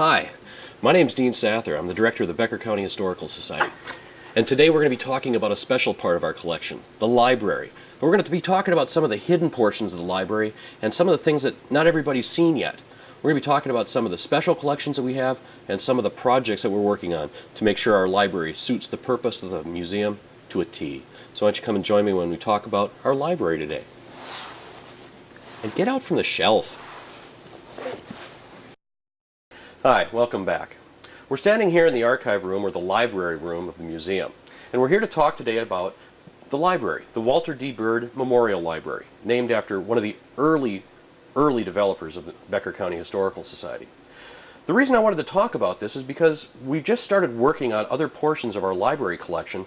Hi, my name's Dean Sather. I'm the director of the Becker County Historical Society. And today we're going to be talking about a special part of our collection, the library. But we're going to be talking about some of the hidden portions of the library and some of the things that not everybody's seen yet. We're going to be talking about some of the special collections that we have and some of the projects that we're working on to make sure our library suits the purpose of the museum to a T. So why don't you come and join me when we talk about our library today. And get out from the shelf. Hi, welcome back. We're standing here in the archive room, or the library room of the museum, and we're here to talk today about the library, the Walter D. Byrd Memorial Library, named after one of the early developers of the Becker County Historical Society. The reason I wanted to talk about this is because we just started working on other portions of our library collection,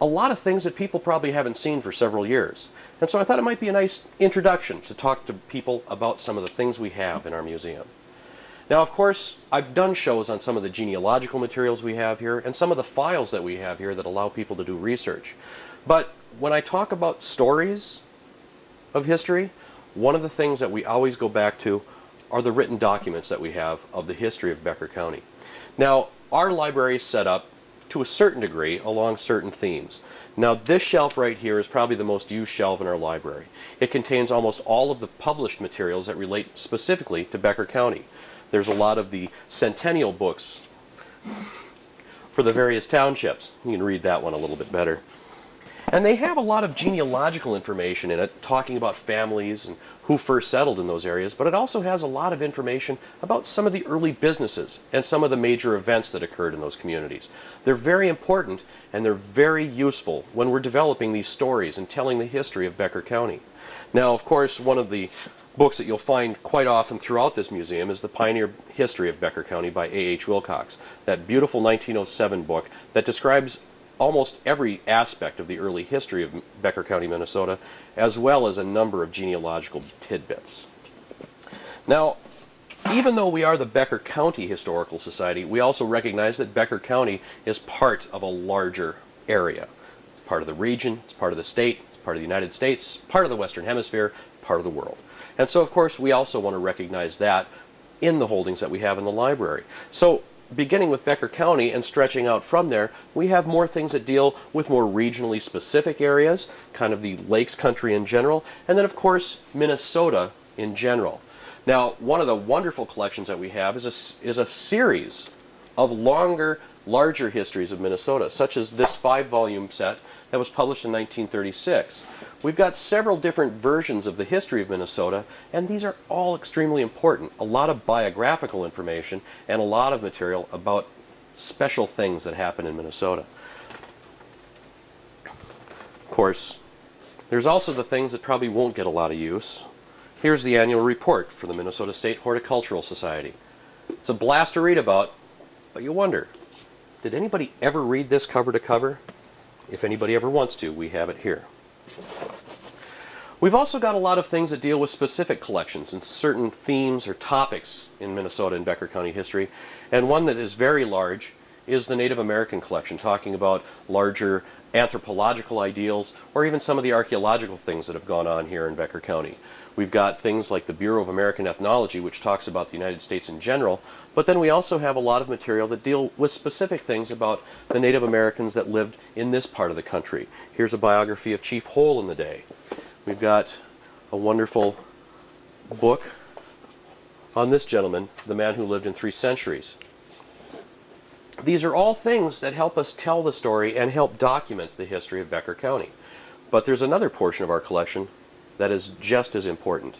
a lot of things that people probably haven't seen for several years. And so I thought it might be a nice introduction to talk to people about some of the things we have in our museum. Now, of course, I've done shows on some of the genealogical materials we have here and some of the files that we have here that allow people to do research. But when I talk about stories of history, one of the things that we always go back to are the written documents that we have of the history of Becker County. Now, our library is set up to a certain degree along certain themes. Now, this shelf right here is probably the most used shelf in our library. It contains almost all of the published materials that relate specifically to Becker County. There's a lot of the centennial books for the various townships. You can read that one a little bit better. And they have a lot of genealogical information in it, talking about families and who first settled in those areas, but it also has a lot of information about some of the early businesses and some of the major events that occurred in those communities. They're very important and they're very useful when we're developing these stories and telling the history of Becker County. Now, of course, one of the books that you'll find quite often throughout this museum is The Pioneer History of Becker County by A.H. Wilcox, that beautiful 1907 book that describes almost every aspect of the early history of Becker County, Minnesota, as well as a number of genealogical tidbits. Now, even though we are the Becker County Historical Society, we also recognize that Becker County is part of a larger area. It's part of the region, it's part of the state, it's part of the United States, part of the Western Hemisphere, part of the world. And so, of course, we also want to recognize that in the holdings that we have in the library. So, beginning with Becker County and stretching out from there, we have more things that deal with more regionally specific areas, kind of the Lakes country in general, and then, of course, Minnesota in general. Now, one of the wonderful collections that we have is a series of larger histories of Minnesota, such as this 5-volume set that was published in 1936. We've got several different versions of the history of Minnesota, and these are all extremely important. A lot of biographical information and a lot of material about special things that happen in Minnesota. Of course, there's also the things that probably won't get a lot of use. Here's the annual report for the Minnesota State Horticultural Society. It's a blast to read about, but you wonder, did anybody ever read this cover to cover? If anybody ever wants to, we have it here. We've also got a lot of things that deal with specific collections and certain themes or topics in Minnesota and Becker County history. And one that is very large is the Native American collection, talking about larger anthropological ideals or even some of the archaeological things that have gone on here in Becker County. We've got things like the Bureau of American Ethnology, which talks about the United States in general, but then we also have a lot of material that deal with specific things about the Native Americans that lived in this part of the country. Here's a biography of Chief Hole in the day. We've got a wonderful book on this gentleman, the man who lived in 3 centuries. These are all things that help us tell the story and help document the history of Becker County. But there's another portion of our collection that is just as important.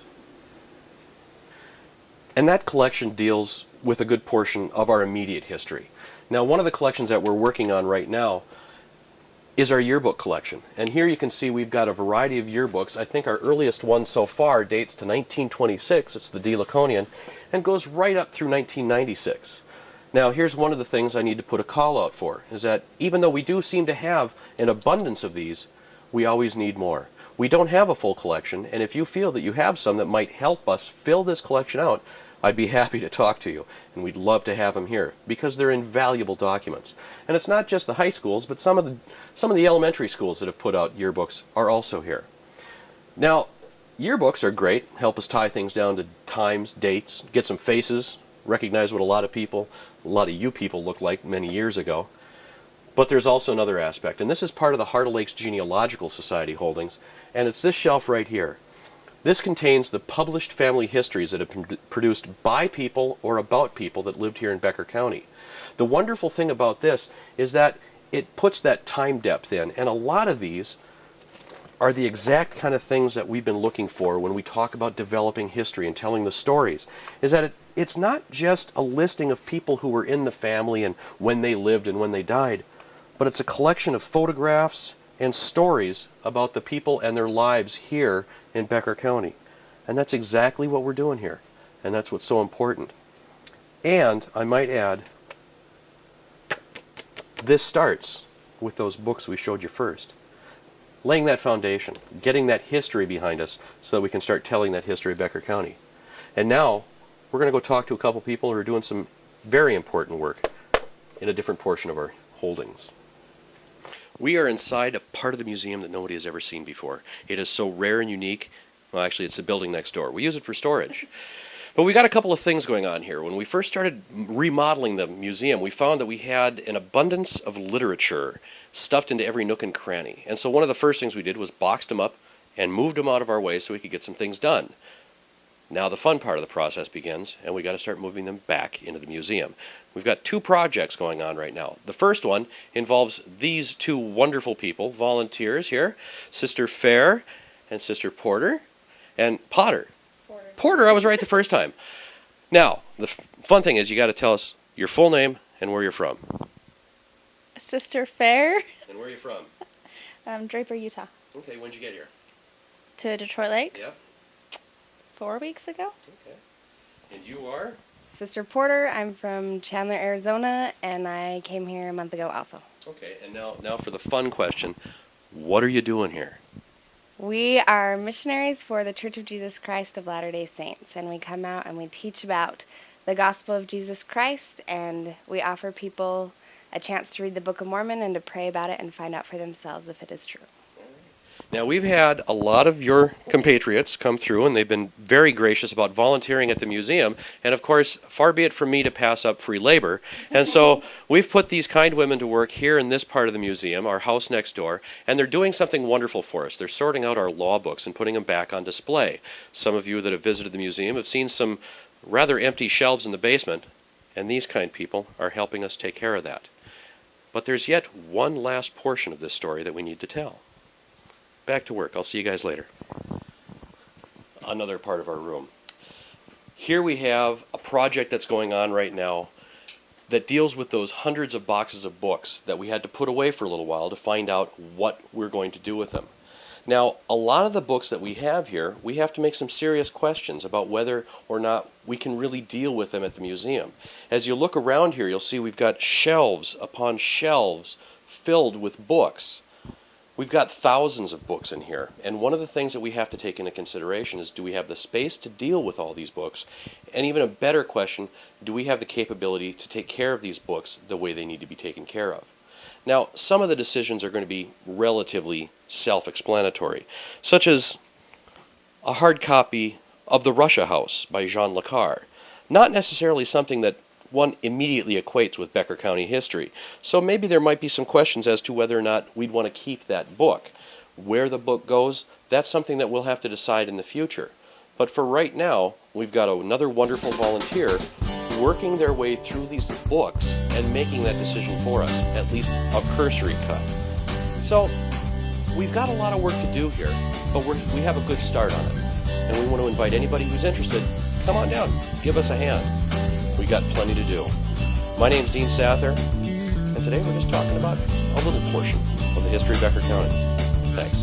And that collection deals with a good portion of our immediate history. Now, one of the collections that we're working on right now is our yearbook collection. And here you can see we've got a variety of yearbooks. I think our earliest one so far dates to 1926. It's the De Laconian, and goes right up through 1996. Now, here's one of the things I need to put a call out for, is that even though we do seem to have an abundance of these, we always need more. We don't have a full collection, and if you feel that you have some that might help us fill this collection out, I'd be happy to talk to you, and we'd love to have them here, because they're invaluable documents. And it's not just the high schools, but some of the elementary schools that have put out yearbooks are also here. Now, yearbooks are great, help us tie things down to times, dates, get some faces recognize what a lot of you people looked like many years ago. But there's also another aspect, and this is part of the Heart of Lakes Genealogical Society holdings, and it's this shelf right here. This contains the published family histories that have been produced by people or about people that lived here in Becker County. The wonderful thing about this is that it puts that time depth in, and a lot of these are the exact kind of things that we've been looking for when we talk about developing history and telling the stories, is that it's not just a listing of people who were in the family and when they lived and when they died, but it's a collection of photographs and stories about the people and their lives here in Becker County. And that's exactly what we're doing here. And that's what's so important. And I might add, this starts with those books we showed you first. Laying that foundation, getting that history behind us so that we can start telling that history of Becker County. And now, we're going to go talk to a couple people who are doing some very important work in a different portion of our holdings. We are inside a part of the museum that nobody has ever seen before. It is so rare and unique. Well, actually, it's the building next door. We use it for storage. But we got a couple of things going on here. When we first started remodeling the museum, we found that we had an abundance of literature stuffed into every nook and cranny. And so one of the first things we did was boxed them up and moved them out of our way so we could get some things done. Now the fun part of the process begins, and we got to start moving them back into the museum. We've got two projects going on right now. The first one involves these two wonderful people, volunteers here, Sister Fair and Sister Porter, and Potter. Porter, I was right the first time. Now, the fun thing is you got to tell us your full name and where you're from. Sister Fair. And where are you from? Draper, Utah. Okay, when'd you get here? To Detroit Lakes? Yep. 4 weeks ago. Okay. And you are? Sister Porter. I'm from Chandler, Arizona, and I came here a month ago also. Okay, and now for the fun question. What are you doing here? We are missionaries for the Church of Jesus Christ of Latter-day Saints, and we come out and we teach about the gospel of Jesus Christ, and we offer people a chance to read the Book of Mormon and to pray about it and find out for themselves if it is true. Now, we've had a lot of your compatriots come through, and they've been very gracious about volunteering at the museum. And, of course, far be it from me to pass up free labor. And so we've put these kind women to work here in this part of the museum, our house next door, and they're doing something wonderful for us. They're sorting out our law books and putting them back on display. Some of you that have visited the museum have seen some rather empty shelves in the basement, and these kind people are helping us take care of that. But there's yet one last portion of this story that we need to tell. Back to work. I'll see you guys later. Another part of our room. Here we have a project that's going on right now that deals with those hundreds of boxes of books that we had to put away for a little while to find out what we're going to do with them. Now, a lot of the books that we have here, we have to make some serious questions about whether or not we can really deal with them at the museum. As you look around here, you'll see we've got shelves upon shelves filled with books. We've got thousands of books in here, and one of the things that we have to take into consideration is, do we have the space to deal with all these books? And even a better question, do we have the capability to take care of these books the way they need to be taken care of? Now, some of the decisions are going to be relatively self-explanatory, such as a hard copy of The Russia House by Jean Le Carre. Not necessarily something that one immediately equates with Becker County history. So maybe there might be some questions as to whether or not we'd want to keep that book. Where the book goes, that's something that we'll have to decide in the future. But for right now, we've got another wonderful volunteer working their way through these books and making that decision for us, at least a cursory cut. So we've got a lot of work to do here, but we have a good start on it. And we want to invite anybody who's interested, come on down, give us a hand. We got plenty to do. My name's Dean Sather, and today we're just talking about a little portion of the history of Becker County. Thanks.